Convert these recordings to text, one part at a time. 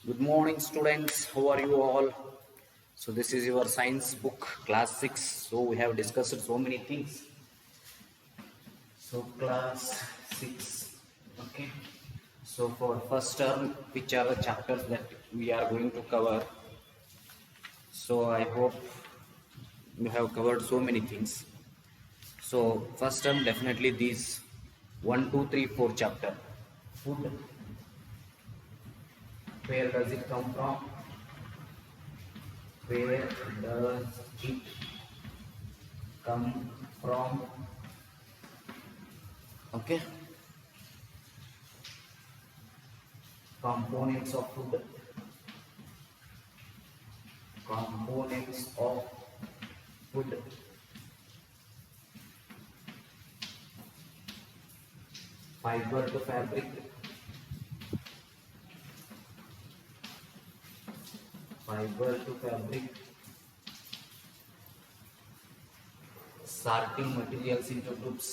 Good morning, students. How are you all? So, this is your science book, class 6. So, we have discussed so many things. So, class 6. Okay. So, for first term, which are the chapters that we are going to cover? So, I hope you have covered so many things. So, first term, definitely these 1, 2, 3, 4 chapter. Food. Where does it come from? Where does it come from? Okay. Components of food. Components of food. Fiber to fabric. Fiber to fabric. Sorting materials into groups.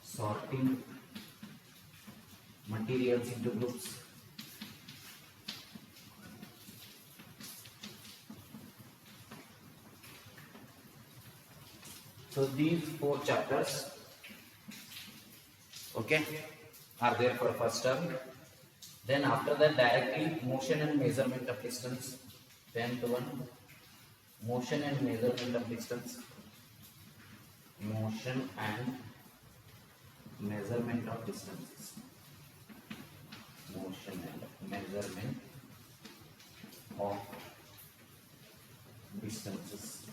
Sorting materials into groups. So these 4 chapters, okay, are there for first term. Then after that, directly motion and measurement of distance. 10th one, motion and measurement of distance. Motion and measurement of distances. Motion and measurement of distances.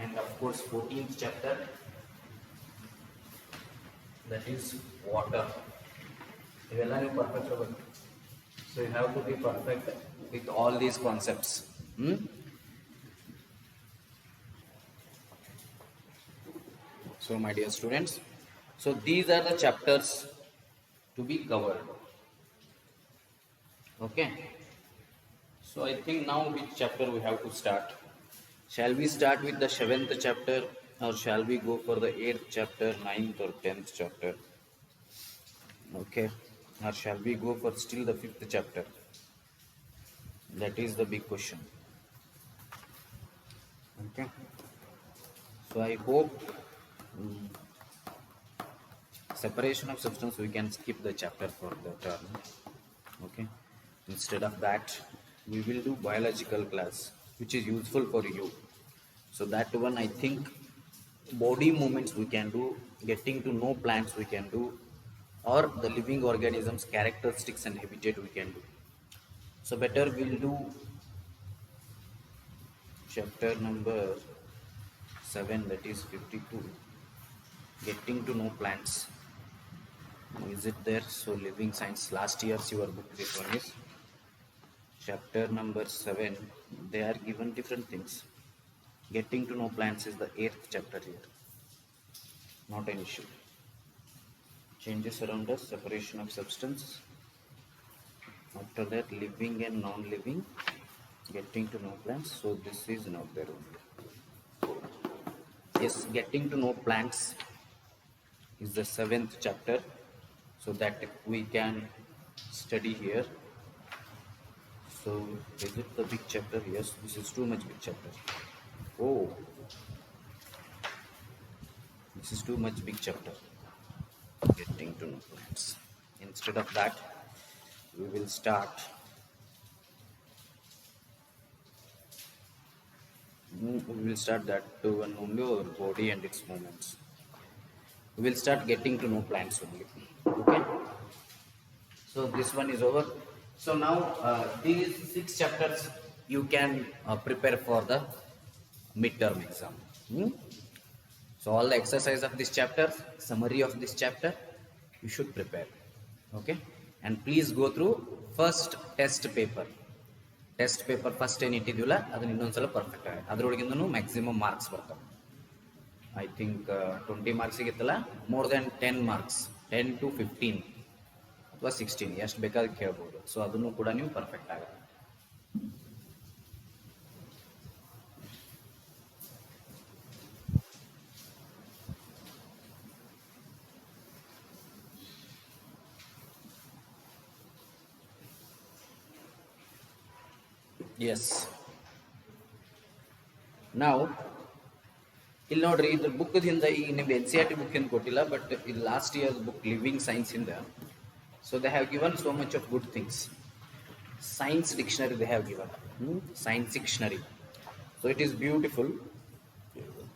And of course, 14th chapter, that is water. ಇವೆಲ್ಲ ನೀವು perfect ಆಗಬೇಕು. So you have to be perfect with all these concepts. So my dear students, so these are the chapters to be covered. Okay. So I think now which chapter we have to start? Shall we start with the 7th chapter, or shall we go for the 8th chapter, 9th or 10th chapter? Okay. Or shall we go for still the 5th chapter? That is the big question. Okay. So I hope separation of substance we can skip the chapter for the term. Okay. Instead of that, we will do biological class, which is useful for you. So that one, I think, body movements we can do, getting to know plants we can do, or the living organisms characteristics and habitat we can do. So better we'll do chapter number 7, that is 52, getting to know plants. Is it there? So living science, last year's your book, this one is chapter number 7. They are given different things. Getting to know plants is the 8th chapter here. Not an issue. Changes around us, separation of substance. After that, living and non-living, getting to know plants. So this is not there only. Yes, getting to know plants is the 7th chapter, so that we can study here. So is it the big chapter? Yes, this is too much big chapter. Oh, this is too much big chapter. Getting to know plants. Instead of that, we will start. We will start that one only, our body and its movements. We will start getting to know plants only. Okay. So this one is over. So now these 6 chapters you can prepare for the midterm exam. So all the exercise of this chapter, summary of this chapter, you should prepare. Okay. And please go through first test paper. Test paper first ಏನು ಇಟ್ಟಿದ್ವಿಲ್ಲ ಅದನ್ನ ಇನ್ನೊಂದ್ಸಲ perfect ಆಗಿದೆ. ಅದರೊಳಗಿಂದನೂ maximum marks ಬರ್ತಾವೆ. I think 20 ಮಾರ್ಕ್ಸಿಗಿತ್ತಲ್ಲ, more than 10 marks, 10 to 15 ಅಥವಾ 16 ಎಷ್ಟು ಬೇಕಾದ್ರೆ ಕೇಳ್ಬೋದು. ಸೊ ಅದನ್ನು ಕೂಡ ನೀವು ಪರ್ಫೆಕ್ಟ್ ಆಗುತ್ತೆ. Yes. Now, ಇಲ್ಲಿ ನೋಡ್ರಿ ಇದ್ರ ಬುಕ್ದಿಂದ ಈಗ ನಿಮ್ಗೆ N C R T book ಏನು ಕೊಟ್ಟಿಲ್ಲ, ಬಟ್ ಇದು last year book living science ಇಂದ. So they have given so much of good things. Science dictionary they have given. Science dictionary. So it is beautiful.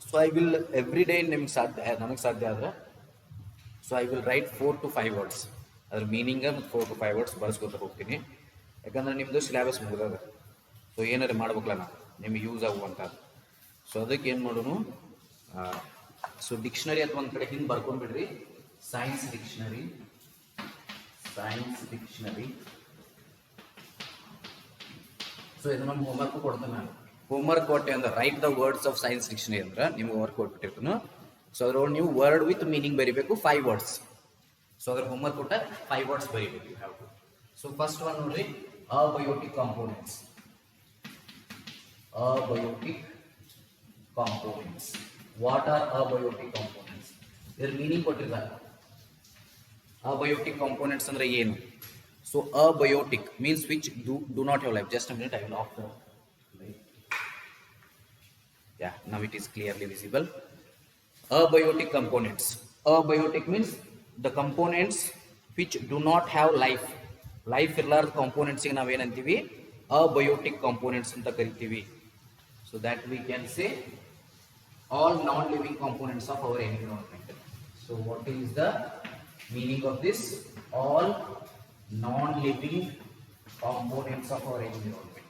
So I will every day ನಮಗೆ ಸಾಧ್ಯ ಆದ್ರೆ so I will write 4 to 5 words ಅದ್ರ meaning ಮತ್ತು 4 to 5 words ಬರ್ಸ್ಕೊತ ಹೋಗ್ತೀನಿ. ಯಾಕಂದ್ರೆ ನಿಮ್ಮದು syllabus ಮುಗಿದದ. So ಏನಾರು ಮಾಡ್ಬೇಕಲ್ಲ ನಾವು ನಿಮಗೆ ಯೂಸ್ ಆಗುವಂಥ. ಸೊ ಅದಕ್ಕೆ ಏನು ಮಾಡೋಣ, ಸೊ ಡಿಕ್ಷನರಿ ಅಥವಾ ಒಂದು ಕಡೆ ಹಿಂಗೆ ಬರ್ಕೊಂಡ್ಬಿಡ್ರಿ, ಸೈನ್ಸ್ ಡಿಕ್ಷನರಿ. ಸೊ ಇದು ನಮ್ಮ ಹೋಮ್ವರ್ಕ್ ಕೊಡ್ತೇನೆ ನಾನು. ಹೋಮ್ವರ್ಕ್ ಕೊಟ್ಟೆ ಅಂದ್ರೆ right the words of science dictionary ಅಂದ್ರೆ ನಿಮ್ಗೆ ವರ್ಕ್ ಕೊಟ್ಬಿಟ್ಟಿರ್ತಾನೆ. ಸೊ ಅದ್ರೊಳಗೆ ನೀವು ವರ್ಡ್ ವಿತ್ ಮೀನಿಂಗ್ ಬರಿಬೇಕು 5 ವರ್ಡ್ಸ್. ಸೊ ಅದ್ರ ಹೋಮ್ವರ್ಕ್ ಕೊಟ್ಟ 5 ವರ್ಡ್ಸ್ ಬರಿಬೇಕು you have to. So first one ನೋಡ್ರಿ, abiotic components. What are abiotic components? ಇದ್ರ ಮೀನಿಂಗ್ ಕೊಟ್ಟಿರ್ತಾರೆ. ಅಬಯೋಟಿಕ್ ಕಾಂಪೋನೆಂಟ್ಸ್ ಅಂದ್ರೆ ಏನು? So abiotic means which do not have life. Just a minute, I will off the light. Yeah, now it is clearly visible. Abiotic components. Abiotic means the components which do not have life. Life irlar components ಗೆ ನಾವು ಏನಂತೀವಿ? Abiotic components ಅಂತ ಕರಿತೀವಿ. So that we can say all non-living components of our environment. So what is the meaning of this? All non-living components of our environment.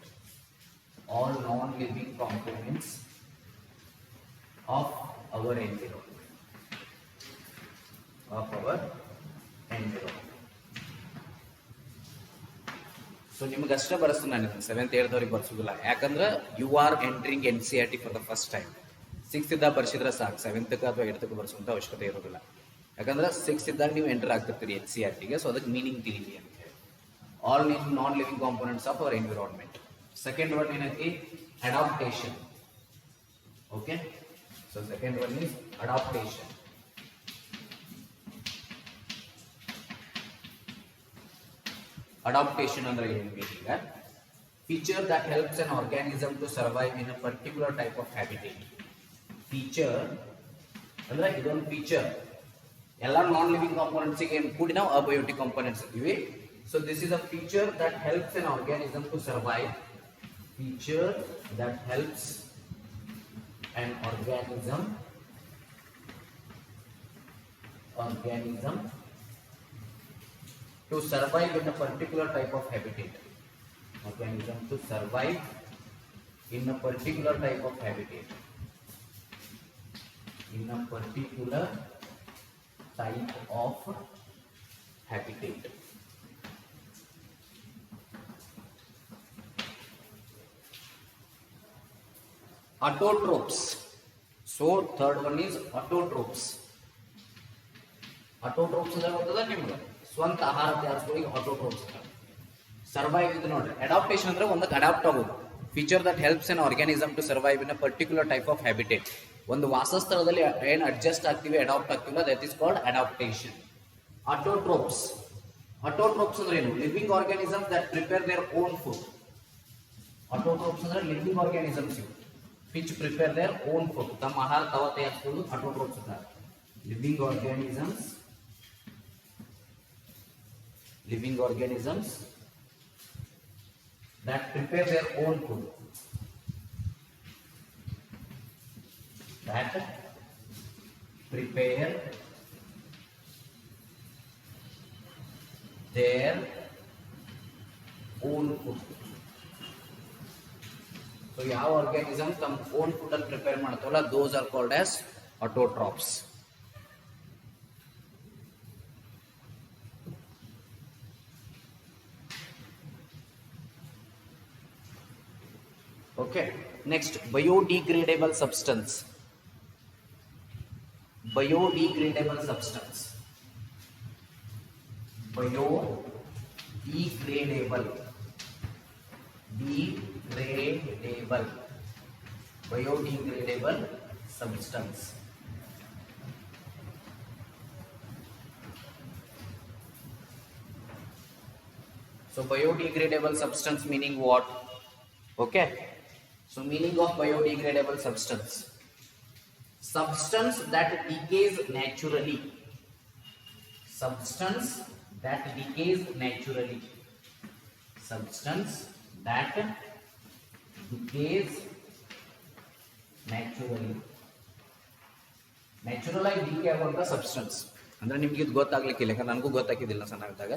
All non-living components of our environment. So ನಿಮ್ಗೆ ಅಷ್ಟೇ ಬರೆಸ್ತೀನಿ ನಾನು 7th 8th ಅವ್ರಿಗೆ ಬರ್ಸೋದಿಲ್ಲ. ಯಾಕಂದ್ರೆ you are entering N C R T for the first time. 6th ಇದ್ದಾಗ ಬರ್ಸಿದ್ರೆ ಸಾಕು, 7th ಅಥವಾ 8th ಬರ್ಸುವಂಥ ಅವಶ್ಯಕತೆ ಇರೋದಿಲ್ಲ. ಯಾಕಂದ್ರೆ 6th ಇದ್ದಾಗ ನೀವು ಎಂಟರ್ ಆಗ್ತಿರ್ತೀರಿ ಎನ್ ಸಿ ಆರ್ ಟಿಗೆ. ಸೊ ಅದಕ್ಕೆ ಮೀನಿಂಗ್ ತಿಳಿಲಿ ಅಂತ ಹೇಳಿ. All non living components of our environment. Second one ಏನೈತಿ? Adaptation. Okay, so second one is adaptation. Adaptation ಅಂದ್ರೆ ಏನು? ಈಗ feature that helps an organism to survive in a particular type of habitat. Feature ಅಂದ್ರೆ ಇದೊಂದು feature. ಎಲ್ಲ ನಾನ್ living components ಗೆ ಕೂಡಿ ನಾವು ಅಬಯೋಟಿಕ್ ಕಾಂಪೋನೆಂಟ್ಸ್ ಇದ್ದೀವಿ. So this is a feature that helps an organism to survive. Feature that helps an organism to survive in a particular type of habitat. Organism to survive in a particular type of habitat. In a particular type of habitat. Autotrophs. So third one is autotrophs. Autotrophs ಅಂದ್ರೆ ಗೊತ್ತದ ನಿಮ್ಗೆ? ಸ್ವಂತ ಆಹಾರ ತಯಾರಿಸೋರಿಗೆ autotrophs ಅಂತ. Survive ಇದು ನೋಡ್ರಿ. Adaptation ಅಂದ್ರೆ ಒಂದಕ್ಕೆ ಅಡಾಪ್ಟ್ ಆಗೋದು. Feature that helps an organism to survive in a particular type of habitat. ಒಂದು ವಾಸಸ್ಥಳದಲ್ಲಿ ಏನು ಅಡ್ಜಸ್ಟ್ ಆಗ್ತೀವಿ, ಅಡಾಪ್ಟ್ ಆಗ್ತೀವಿ, that is called adaptation. Autotrophs. Autotrophs ಅಂದ್ರೆ ಏನು? Living organisms that prepare their own food. Autotrophs ಅಂದ್ರೆ living organisms which prepare their own food. ತಮ್ಮ ಆಹಾರ ತಾವ ತಯಾರಿಸಿಕೊಳ್ಳಲು ಆಟೋಟ್ರೋಪ್ಸ್ ಅಂತಾರೆ. Living organisms that prepare their own food. That prepare their own food. So ಯಾವ organism ತಮ್ಮ ಓನ್ ಫುಡ್ ಅನ್ನು prepare ಮಾಡ್ತಾವಲ್ಲ, those are called as autotrophs. Okay, next biodegradable substance. Biodegradable substance. Biodegradable substance. So biodegradable substance meaning what? Okay, so meaning of biodegradable substance: substance that decays naturally. Substance that decays naturally. Substance that decays naturally. Natural ಆಗಿ DK ಆಗುವಂಥ substance ಅಂದ್ರೆ ನಿಮ್ಗೆ ಇದು ಗೊತ್ತಾಗ್ಲಿಕ್ಕಿಲ್ಲ, ಯಾಕಂದ್ರೆ ನನಗೂ ಗೊತ್ತಾಗಿದ್ದಿಲ್ಲ ಸಣ್ಣದಾಗ.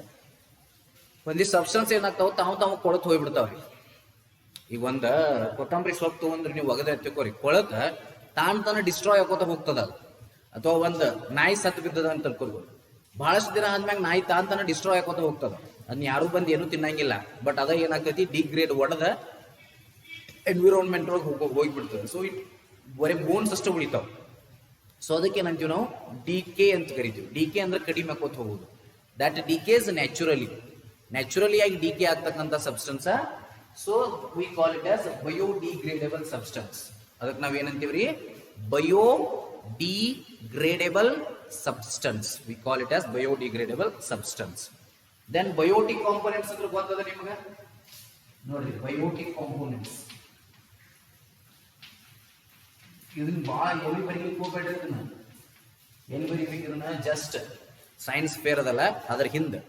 ಒಂದಿಷ್ಟು substance ಏನಾಗ್ತಾವ ತಾವು ಕೊಳತ್ ಹೋಗ್ಬಿಡ್ತಾವ್ರಿ. ಈಗ ಒಂದು ಕೊತ್ತಂಬರಿ ಸೊಪ್ಪು ತೊಗೊಂಡ್ರಿ ನೀವು ಒಗದ ಎತ್ತಿಕೋರಿ, ಕೊಳತ ತಾನ ಡಿಸ್ಟ್ರಾಯ್ ಆಗೋತ ಹೋಗ್ತದ ಅದು. ಅಥವಾ ಒಂದು ನಾಯಿ ಸತ್ತು ಬಿದ್ದದ ಅಂತ ಅನ್ಕೋಬಹುದು, ಬಹಳಷ್ಟು ದಿನ ಆದ್ಮ್ಯಾಗ ನಾಯಿ ತಾನ ಡಿಸ್ಟ್ರಾಯ್ ಆಗೋತ ಹೋಗ್ತದ. ಅದನ್ನ ಯಾರು ಬಂದು ಏನೂ ತಿನ್ನಂಗಿಲ್ಲ. ಬಟ್ ಅದ ಏನಾಗ್ತೈತಿ, ಡಿಗ್ರೇಡ್ ಒಡೆದ ಎನ್ವಿರಾನ್ಮೆಂಟ್ ಒಳಗೆ ಹೋಗ್ಬಿಡ್ತದೆ. ಸೊ ಇಟ್ ಬರೀ ಬೋನ್ಸ್ ಅಷ್ಟು ಉಳಿತಾವ. ಸೊ ಅದಕ್ಕೆ ಏನಂತೀವಿ ನಾವು ಡಿಕೆ ಅಂತ ಕರಿತೀವಿ. ಡಿಕೆ ಅಂದ್ರೆ ಕಡಿಮೆ ಆಕೋತ ಹೋಗುದು. ದಟ್ ಡಿಕೇಸ್ ನ್ಯಾಚುರಲಿ ಆಗಿ ಡಿಕೆ ಆಗ್ತಕ್ಕಂಥ substance. So we call it as biodegradable substance. ಅದಕ್ಕೆ ನಾವ್ ಏನಂತೀವ್ರಿ, biodegradable substance. We call it as biodegradable substance. Then biotic components ಅಂದ್ರೆ ಗೊತ್ತದ ನಿಮ್ಗೆ ನೋಡ್ರಿ. ಬಯೋಟಿಕ್ ಕಾಂಪೋನೆಂಟ್ಸ್ ಇದನ್ನ ಭಾಳ ಎಲ್ಲಿ ಬರೀಲಿಕ್ಕೆ ಹೋಗ್ಬೇಡ್ರಿ. ಎಲ್ಲಿ ಬರೀಬೇಕು ಇದನ್ನ, ಜಸ್ಟ್ ಸೈನ್ಸ್ ಫೇರ್ ಅದಲ್ಲ ಅದ್ರ ಹಿಂದೆ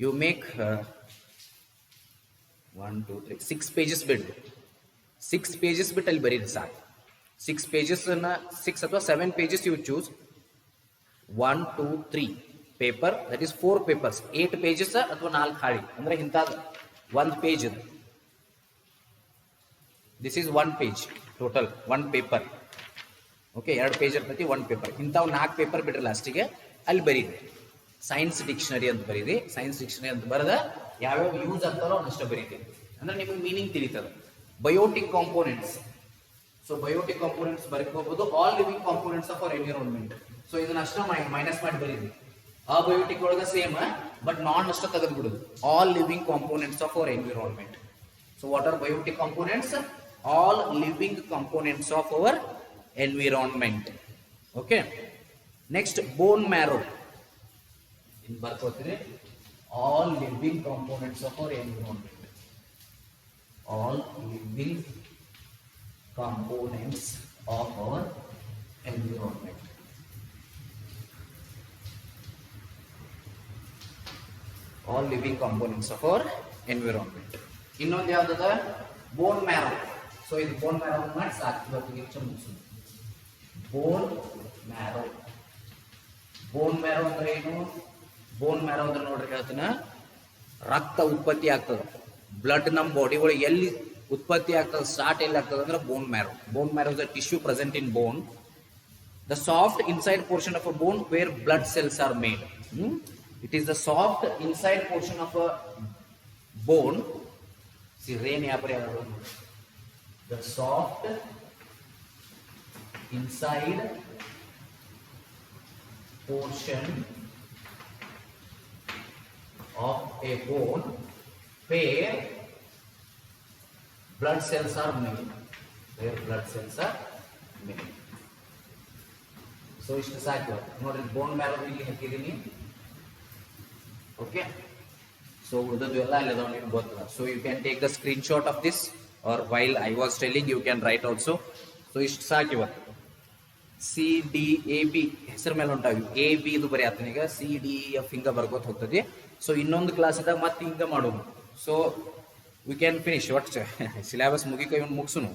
ಯು ಮೇಕ್ 1 2 3 6 ಪೇಜಸ್ ಬಿಡ್ರಿ. 6 ಪೇಜಸ್ ಬಿಟ್ಟು ಅಲ್ಲಿ ಬರೀರಿ ಸಾಕು. 6 ಪೇಜಸ್ 6 ಅಥವಾ 7 pages you choose. 1 2 3 paper, that is 4 papers. 8 pages ಅಥವಾ 4 ಹಾಳಿ ಅಂದ್ರೆ ಇಂಥದ್ದು 1 page. This is 1 page total, 1 paper. Okay, 2 page ಇರ್ತೈತಿ, 1 ಪೇಪರ್. ಇಂಥವು 4 ಪೇಪರ್ ಬಿಡ್ರಿ ಲಾಸ್ಟಿಗೆ. ಅಲ್ಲಿ ಬರೀರಿ ಸೈನ್ಸ್ ಡಿಕ್ಷನರಿ ಅಂತ ಬರೀರಿ. ಸೈನ್ಸ್ ಡಿಕ್ಷನರಿ ಅಂತ ಬರೆದ ಯಾವ್ಯಾವ ಯೂಸ್ ಆಗ್ತಾರೋ ಅದಷ್ಟ ಬರೀತೀವಿ, ಅಂದ್ರೆ ನಿಮಗೆ ಮೀನಿಂಗ್ ತಿಳಿತದ. Biotic components. So biotic components ಬರ್ಕೋಬಹುದು. All living components of our environment. So ಇದನ್ನ ಅಷ್ಟ ಮೈನಸ್ ಮಾಡಿ ಬರೀರಿ. ಅಬಯೋಟಿಕ್ ಒಳಗ ಸೇಮ್, ಬಟ್ ನಾನ್ ಅಷ್ಟ ತೆಗೆದು ಬಿಡುದು. All living components of our environment. So what are biotic components? All living components of our environment. Okay, next bone marrow. ಇನ್ ಬರ್ಕೋತೀರಿ, all living components of our environment. All living components of our environment. All living components of our environment. ಇನ್ನೊಂದು ಯಾವ್ದದ? Bone marrow. So ಇದು bone marrow ಮಾಡಿ ಸಾಕು ಇವತ್ತಿಗೆ ಮುಗಿಸೋದು. ಬೋನ್ marrow. Bone marrow ಅಂದ್ರೆ ಏನು? ಬೋನ್ ಮ್ಯಾರೋ ಅಂದ್ರೆ ನೋಡ್ರಿ ಹೇಳ್ತೀನಿ, ರಕ್ತ ಉತ್ಪತ್ತಿ ಆಗ್ತದೆ. ಬ್ಲಡ್ ನಮ್ಮ ಬಾಡಿ ಒಳಗೆ ಎಲ್ಲಿ ಉತ್ಪತ್ತಿ ಆಗ್ತದೆ, ಸ್ಟಾರ್ಟ್ ಎಲ್ಲಿ ಆಗ್ತದೆ ಅಂದ್ರೆ bone marrow. Bone marrow is a tissue present in bone, the soft inside portion of a bone where blood cells are made. It is the soft inside portion of a bone. ಸಿ ರೇನ್ ಯಾಪರಿ the soft inside portion of a bone where blood cells are made. Where blood cells are made. So ಇಷ್ಟು ಸಾಕು ನೋಡ್ರಿ. Bone marrow ಇಲ್ಲಿ ಹಾಕಿದೀನಿ. Okay, so ಉಳಿದದ್ದು ಎಲ್ಲ ಅಲ್ಲಿ ಅದಾವ, ನಿಮ್ಗೆ ಗೊತ್ತದ. So you can take the screen shot of this, or while I was telling you can write also. So ಇಷ್ಟು ಸಾಕು ಇವತ್ತು. ಸಿ ಡಿ ಎ ಬಿ ಹೆಸರು ಮೇಲೆ ಹೊಂಟಾವಿ. ಎ ಬಿ ಇದು ಬರೀ ಆತನ. ಈಗ ಸಿ ಡಿ ಎಫ್ ಹಿಂಗ ಬರ್ಕೋತ ಹೋಗ್ತದೆ. ಸೊ ಇನ್ನೊಂದು ಕ್ಲಾಸ್ ಇದ್ದಾಗ ಮತ್ತೆ ಹಿಂಗ ಮಾಡೋದು. ಸೊ ವಿ ಕ್ಯಾನ್ ಫಿನಿಶ್ ಒಟ್ ಸಿಲೆಬಸ್ ಮುಗಿಕ ಇವನು ಮುಗಿಸುನು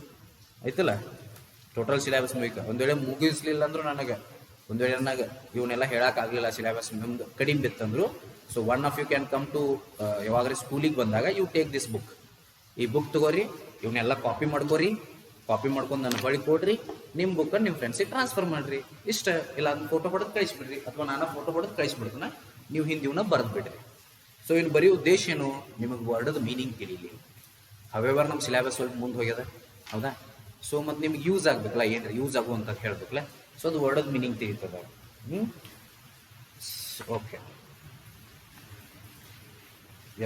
ಆಯ್ತಲ್ಲ. ಟೋಟಲ್ ಸಿಲೆಬಸ್ ಮುಗಿಕ. ಒಂದ್ ವೇಳೆ ಮುಗಿಸ್ಲಿಲ್ಲ ಅಂದ್ರು ನನಗೆ, ಒಂದ್ ವೇಳೆ ನನಗೆ ಇವನ್ನೆಲ್ಲ ಹೇಳಕ್ ಆಗ್ಲಿಲ್ಲ, ಸಿಲೆಬಸ್ ನಮ್ದು ಕಡಿಮೆ ಬಿತ್ತಂದ್ರು, so one of you can come to ಯಾವಾಗ್ರೆ ಸ್ಕೂಲಿಗೆ ಬಂದಾಗ ಯು ಟೇಕ್ ದಿಸ್ ಬುಕ್. ಈ ಬುಕ್ ತಗೋರಿ, ಇವನ್ನೆಲ್ಲ ಕಾಪಿ ಮಾಡ್ಕೋರಿ. ಕಾಪಿ ಮಾಡ್ಕೊಂಡು ನನ್ನ ಬಳಿ ಕೊಡ್ರಿ. ನಿಮ್ಮ ಬುಕ್ಕನ್ನು ನಿಮ್ಮ ಫ್ರೆಂಡ್ಸಿಗೆ ಟ್ರಾನ್ಸ್ಫರ್ ಮಾಡ್ರಿ. ಇಷ್ಟ ಇಲ್ಲ ಅದನ್ನ ಫೋಟೋ ಹೊಡೆದು ಕಳಿಸ್ಬಿಡ್ರಿ, ಅಥವಾ ನಾನು ಫೋಟೋ ಹೊಡೆದು ಕಳಿಸ್ಬಿಡ್ತಾನೆ, ನೀವು ಹಿಂದಿವನ್ನ ಬರೆದು ಬಿಡ್ರಿ. ಸೊ ಇಲ್ಲಿ ಬರೀ ಉದ್ದೇಶ ಏನು, ನಿಮಗೆ ವರ್ಡದ ಮೀನಿಂಗ್ ತಿಳಿಲಿ. ಹವೆವರ್ ನಮ್ಮ ಸಿಲೆಬಸ್ ಸ್ವಲ್ಪ ಮುಂದೆ ಹೋಗ್ಯದ, ಹೌದಾ? ಸೊ ಮತ್ತು ನಿಮ್ಗೆ ಯೂಸ್ ಆಗ್ಬೇಕಲ್ಲ, ಏನ್ರಿ ಯೂಸ್ ಆಗುವಂತ ಹೇಳ್ಬೇಕಲ್ಲ. ಸೊ ಅದು ವರ್ಡದ ಮೀನಿಂಗ್ ತಿಳಿತದ. Okay,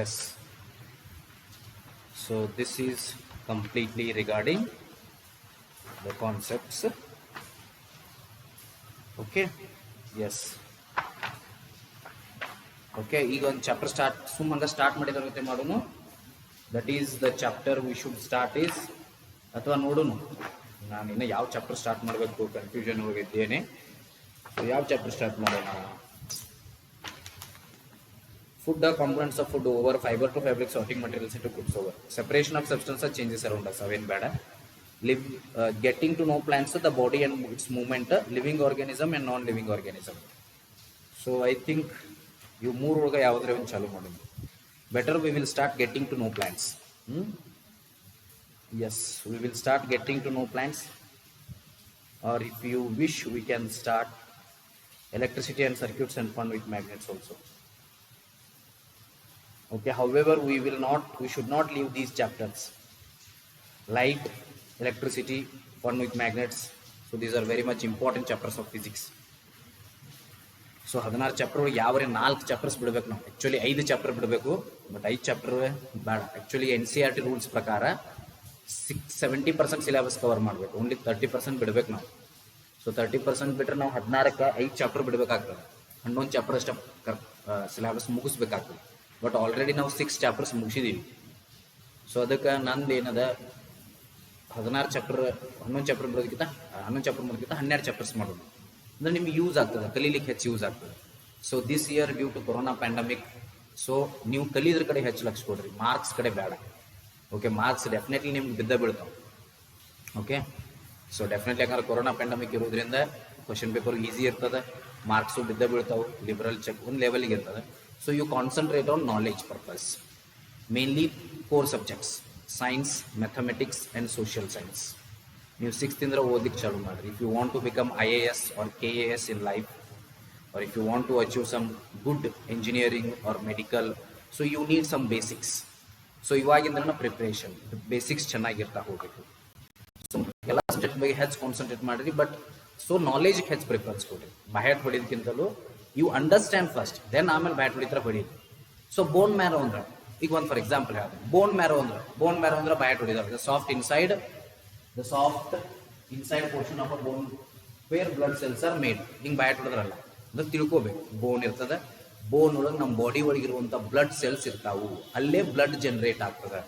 yes. So this is completely regarding the concepts. Okay, yes. Okay, ಈಗ ಒಂದು ಚಾಪ್ಟರ್ ಸ್ಟಾರ್ಟ್ ಸುಮ್ಮನೆ ಸ್ಟಾರ್ಟ್ ಮಾಡಿದ್ರೆ ಮಾಡೋನು. That is the chapter we should start is, ಅಥವಾ ನೋಡೋಣ ನಾನು ಇನ್ನು ಯಾವ ಚಾಪ್ಟರ್ ಸ್ಟಾರ್ಟ್ ಮಾಡಬೇಕು ಕನ್ಫ್ಯೂಷನ್ ಹೋಗಿದ್ದೇನೆ. ಸೊ ಯಾವ ಚಾಪ್ಟರ್ ಸ್ಟಾರ್ಟ್ ಮಾಡೋಣ? Food components of food over, fibre to fabric, sorting materials into goods over, separation of substance changes around us, ಅವೇನು ಬೇಡ. Leave getting to know plants, the body and its movement, living organism and non living organism. So I think ಇವು ಮೂರೊಳಗೆ ಯಾವುದ್ರೆ ಒಂದು ಚಾಲೂ ಮಾಡೋದು better. We will start getting to know plants. Yes, we will start getting to know plants, or if you wish we can start electricity and circuits and fun with magnets also. Okay, however we should not leave these chapters, light, electricity, fun with magnets. So these are very much important chapters of physics. So 16 chapter ಒಳಗೆ ಯಾವ್ರೆ 4 chapters ಬಿಡಬೇಕು ನಾವು. Actually 5 chapter ಬಿಡಬೇಕು, but 5 chapter ಬೇಡ. Actually NCERT rules ಪ್ರಕಾರ 70% syllabus cover ಮಾಡಬೇಕು, only 30% ಬಿಡಬೇಕು ನಾವು. So 30% ಬಿಟ್ಟರೆ ನಾವು 16ಕ್ಕೆ 5 ಚಾಪ್ಟರ್ ಬಿಡಬೇಕಾಗ್ತದೆ, 11 ಚಾಪ್ಟರ್ ಅಷ್ಟೇ ಸಿಲೆಬಸ್ ಮುಗಿಸ್ಬೇಕಾಗ್ತದೆ. ಬಟ್ ಆಲ್ರೆಡಿ ನಾವು 6 ಚಾಪ್ಟರ್ಸ್ ಮುಗಿಸಿದ್ದೀವಿ. ಸೊ ಅದಕ್ಕೆ ನಂದು ಏನದ 16 ಚಾಪ್ಟರ್ 11 ಚಾಪ್ಟರ್ ಬಿಡೋದಕ್ಕಿಂತ 11 ಚಾಪ್ಟರ್ ಮಾಡೋದಕ್ಕಿಂತ 12 ಚಾಪ್ಟರ್ಸ್ ಮಾಡೋದು ಅಂದರೆ ನಿಮ್ಗೆ ಯೂಸ್ ಆಗ್ತದೆ, ಕಲೀಲಿಕ್ಕೆ ಹೆಚ್ಚು ಯೂಸ್ ಆಗ್ತದೆ. So this year due to corona pandemic, so ನೀವು ಕಲಿಯೋದ್ರ ಕಡೆ ಹೆಚ್ಚು ಲಕ್ಷ ಕೊಡ್ರಿ, ಮಾರ್ಕ್ಸ್ ಕಡೆ ಬೇಡ. ಓಕೆ, ಮಾರ್ಕ್ಸ್ ಡೆಫಿನೆಟ್ಲಿ ನಿಮ್ಗೆ ಬಿದ್ದ ಬೀಳ್ತಾವೆ. ಓಕೆ, ಸೊ ಡೆಫಿನೆಟ್ಲಿ ಯಾಕಂದ್ರೆ ಕೊರೋನಾ ಪ್ಯಾಂಡಮಿಕ್ ಇರೋದ್ರಿಂದ ಕ್ವಶನ್ ಪೇಪರ್ ಈಸಿ ಇರ್ತದೆ, ಮಾರ್ಕ್ಸು ಬಿದ್ದ ಬೀಳ್ತಾವೆ, ಲಿಬರಲ್ ಚೆಕ್ ಒಂದು ಲೆವೆಲ್ಗೆ ಇರ್ತದೆ. So you concentrate on knowledge purpose, mainly 4 subjects: science, mathematics and social science. ನೀವು 6th ಇಂದ ಓದಲಿಕ್ಕೆ ಚಾಲು ಮಾಡಿರಿ. If you want to become IAS or KAS in life, or if you want to achieve some good engineering or medical, so you need some basics. So ಇವಾಗಿಂದ preparation basics ಚೆನ್ನಾಗಿರ್ತಾ ಹೋಗಬೇಕು. So ಎಲ್ಲ subject ಬಗ್ಗೆ ಹೆಚ್ಚು concentrate ಮಾಡಿರಿ, but so ನಾಲೆಜ್ಗೆ ಹೆಚ್ಚು preference ಕೊಡ್ರಿ. Bat ಹೊಡಿಯೋದಕ್ಕಿಂತಲೂ ಯು ಅಂಡರ್ಸ್ಟ್ಯಾಂಡ್ ಫಸ್ಟ್, ದೆನ್ ಆಮೇಲೆ ಬ್ಯಾಟ್ ಹೊಡಿತಾರೆ ಹೊಡೀರಿ. ಸೊ ಬೋನ್ ಮ್ಯಾರೋ ಅಂದ್ರೆ, ಈಗ ಒಂದು ಫಾರ್ ಎಕ್ಸಾಂಪಲ್ ಹೇಳ್ದೆ, ಬೋನ್ ಮ್ಯಾರೋ ಅಂದ್ರೆ ಬ್ಯಾಟ್ ಹೊಡಿದಾವೆ. Soft inside, the soft inside portion of a bone where blood cells are made. ಹಿಂಗೆ ಬ್ಯಾಟ್ ಹೊಡೆದ್ರಲ್ಲ ಅಂದ್ರೆ ತಿಳ್ಕೋಬೇಕು, ಬೋನ್ ಇರ್ತದೆ, ಬೋನ್ ಒಳಗೆ ನಮ್ಮ ಬಾಡಿ ಒಳಗಿರುವಂಥ ಬ್ಲಡ್ ಸೆಲ್ಸ್ ಇರ್ತಾವು, ಅಲ್ಲೇ ಬ್ಲಡ್ ಜನರೇಟ್ ಆಗ್ತದೆ.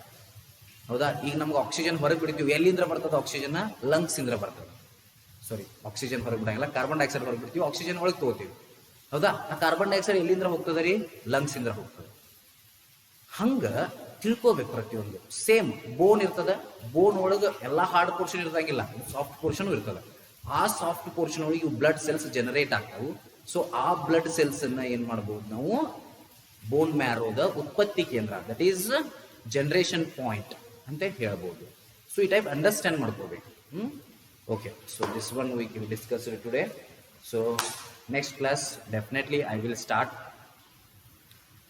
ಹೌದಾ? ಈಗ ನಮ್ಗೆ ಆಕ್ಸಿಜನ್ ಹೊರಗೆ ಬಿಡ್ತೀವಿ, ಎಲ್ಲಿಂದ ಬರ್ತದೆ ಆಕ್ಸಿಜನ್? ಲಂಗ್ಸ್ ಇಂದ ಬರ್ತದೆ. ಸಾರಿ, ಆಕ್ಸಿಜನ್ ಹೊರಗೆ ಬಿಡಂಗಿಲ್ಲ, ಕಾರ್ಬನ್ ಡೈಆಕ್ಸೈಡ್ ಹೊರಗೆ ಬಿಡ್ತೀವಿ, ಆಕ್ಸಿಜನ್ ಒಳಗೆ ತಗೋತೀವಿ. ಹೌದಾ? ಆ ಕಾರ್ಬನ್ ಡೈಆಕ್ಸೈಡ್ ಎಲ್ಲಿಂದ ಹೋಗ್ತದೆ ರೀ? ಲಂಗ್ಸ್ ಇಂದ ಹೋಗ್ತದೆ. ಹಂಗೆ ತಿಳ್ಕೋಬೇಕು ಪ್ರತಿಯೊಂದು. ಸೇಮ್ ಬೋನ್ ಇರ್ತದೆ, ಬೋನ್ ಒಳಗೆ ಎಲ್ಲ ಹಾರ್ಡ್ ಪೋರ್ಷನ್ ಇರ್ತಂಗಿಲ್ಲ, ಸಾಫ್ಟ್ ಪೋರ್ಷನ್ ಇರ್ತದೆ. ಆ ಸಾಫ್ಟ್ ಪೋರ್ಷನ್ ಒಳಗೆ ಇವು ಬ್ಲಡ್ ಸೆಲ್ಸ್ ಜನರೇಟ್ ಆಗ್ತಾವು. ಸೊ ಆ ಬ್ಲಡ್ ಸೆಲ್ಸ್ ಅನ್ನ ಏನ್ ಮಾಡ್ಬೋದು ನಾವು? ಬೋನ್ ಮ್ಯಾರೋದ ಉತ್ಪತ್ತಿ ಕೇಂದ್ರ, ದಟ್ ಈಸ್ ಜನರೇಷನ್ ಪಾಯಿಂಟ್ ಅಂತ ಹೇಳ್ಬೋದು. ಸೊ ಈ ಟೈಪ್ ಅಂಡರ್ಸ್ಟ್ಯಾಂಡ್ ಮಾಡ್ಕೋಬೇಕು. Okay, so this one we will discuss today. So next class definitely I will start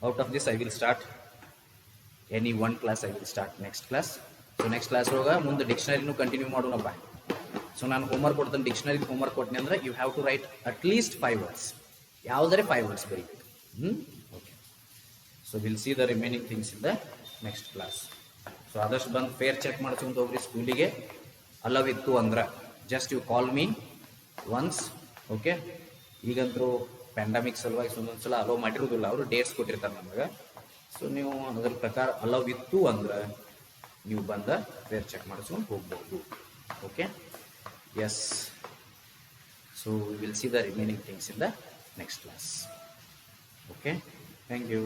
out of this. I will start any one class. I will start next class. So next class ಹೋಗ ಮುಂದೆ ಡಿಕ್ಷನರಿನೂ continue ಮಾಡೋಣಪ್ಪ. So ನಾನು homework ಕೊಡ್ತೇನೆ, dictionary homework ಕೊಟ್ಟನೆ ಅಂದ್ರೆ you have to write at least 5 words. ಯಾವುದರೆ 5 words ಬರೀಬೇಕು. Okay, so will see the remaining things in the next class. So ಆದಷ್ಟು ಬಂದು ಫೇರ್ ಚೆಕ್ ಮಾಡ್ಸ್ಕೊಂತ ಹೋಗ್ರಿ ಸ್ಕೂಲಿಗೆ. ಅಲವಿತ್ತು ಅಂದ್ರೆ just you call me once. Okay, ಈಗಂತರೂ ಪ್ಯಾಂಡಮಿಕ್ ಸಲುವಾಗಿ ಒಂದೊಂದ್ಸಲ ಅಲೋ ಮಾಡಿರೋದಿಲ್ಲ, ಅವರು ಡೇಟ್ಸ್ ಕೊಟ್ಟಿರ್ತಾರೆ ನಮಗೆ. ಸೊ ನೀವು ಅದರ ಪ್ರಕಾರ ಅಲವ್ ಇತ್ತು ಅಂದ್ರೆ ನೀವು ಬಂದ ಫೇರ್ ಚೆಕ್ ಮಾಡಿಸ್ಕೊಂಡು ಹೋಗ್ಬೋದು. Okay, yes. So we will see the remaining things in the next class. Okay, thank you.